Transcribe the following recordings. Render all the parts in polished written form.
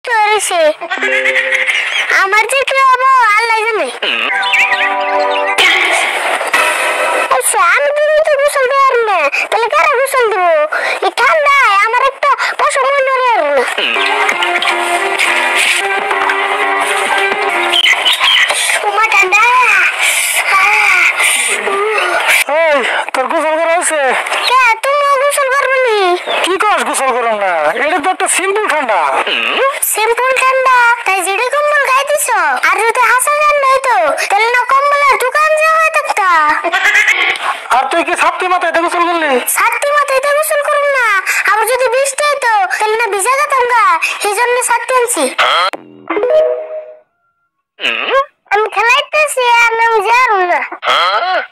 দুষ্ট হয়েছে আমার যে কি হবো আল্লাহ জানে আচ্ছা আমি তো গোসল দেওয়ার না তাহলে কারা গোসল দেবো এই ঠান্ডায় আমার একটা পশম মনে ঠান্ডা তোর গোসল করা হয়েছে তুমিও গোসল করবে নি কি কস গোসল করো না এটা তো একটা সিম্পল ঠান্ডা তাই জিডি কম্বল গায়ে দিছ আর যদি হাসা ঠান্ডা হইতো তাহলে না কম্বলের দোকান যাওয়া থাকতা আর তুই কি ছাত্রী মাথায় এটা গোসল করলি ছাত্রী মাথায় এটা গোসল করুন না আবার যদি বৃষ্টি হইতো তাহলে না ভিজা যেতাম গা এই জন্য ছাত্রী আনছি আমি খেলাইতেছি আর নাম যাবো না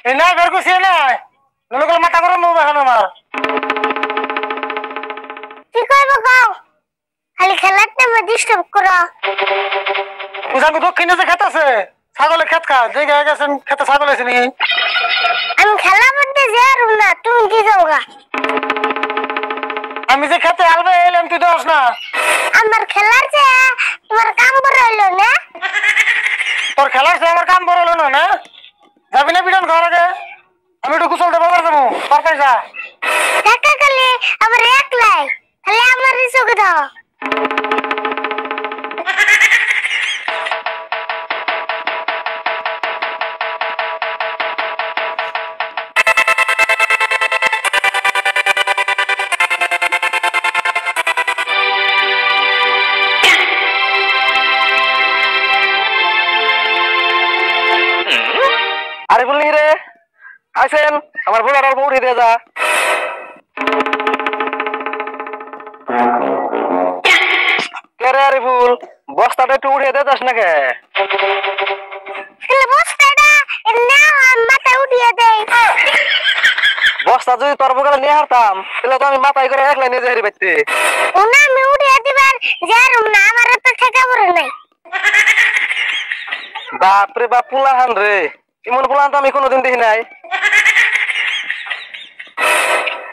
এই না বের করছি না লোকাল মাথা গরম হবে এখন আমার কি কইবো গাও খালি খেলাতে মে ডিস্টার্ব করো উজাঙ্গ দক্ষিণে যে ক্ষেত আছে ছাগলের ক্ষেত খা যে গেছেন ক্ষেতে ছাগল আছে নাকি আমি খেলা করতে যাবো না তুমি কি যাওগা আমি যে ক্ষেতে আলবে এলাম তুই দোস না আমার খেলার যে তোমার কাম বড় হইলো না তোর খেলার সে আমার কাম বড় হলো না না যাবি না বিডন ঘর আগে আমি একটু গোসল দেবো যাবো তোর পয়সা টাকা খালি আমার একলাই খালি আমার চোখে দাও আরে বললি রে আইছেন আমার বোলার অল্প উঠে দিয়ে যা কে রে আরে ফুল বস্তাটা একটু উঠিয়ে দিয়ে যাস না কে বস্তাটা না মাথায় উঠিয়ে দেয় বস্তা যদি তোর বগলে নিয়ে হারতাম তাহলে তো আমি মাথায় করে একলাই নিয়ে যাই বাইতে ওনা আমি উঠিয়ে দিবার যারুম না আমার তো ঠেকা পড়ে নাই বাপরে বাপ পুলাহান রে এমন পুলাহান তো আমি কোনোদিন দেখি নাই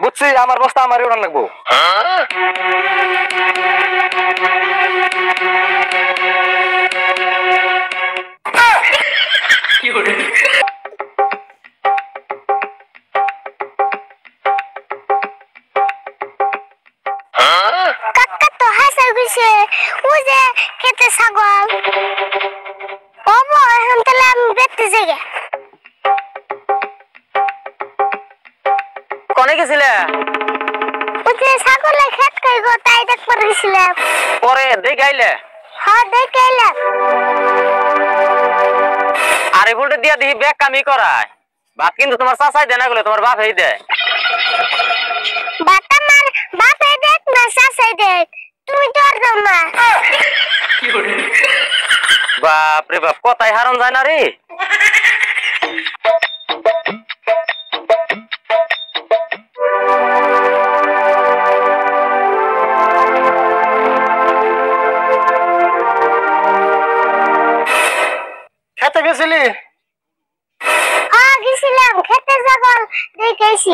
বুঝছি আমার বস্তা আমারই উড়ান লাগবো কাকা তো হাসা গেছে ও যে খেতে ছাগল বাবা এখন তাহলে আমি দেখতে যাই কোনে গেছিলে ও যে ছাগলের খেত কইব তাই দেখতে গেছিলাম পরে দেখে আইলে হ্যাঁ দেখে এলাম আরে ফুলটা দিয়া দিহি ব্যাগ কামি করায় ভাত কিন্তু তোমার চাচাই দেয় না গেলে তোমার বাপ এই দেয় বাপ আমার বাপে দেখ না শাসাই দেখ তুমি তো আর দাও না বাপ রে বাপ কথাই হারান যায় না রে খেতে গেছিলি হ্যাঁ গেছিলাম খেতে ছাগল দেখেছি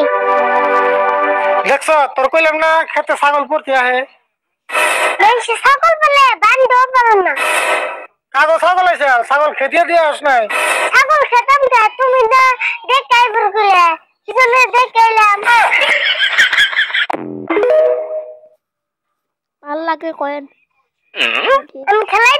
দেখছ তোর কইলাম না খেতে ছাগল পড়তে আহে বেশি ছাগল বলে বান্ধব বলো না কাগজ ছাগল আছে ছাগল খেতে দিয়ে আস নাই ছাগল খেতাম না তুমি তো দেখাই বললে কিজন্য দেখাইলাম আল্লাহকে কয়েন আমি খেলাই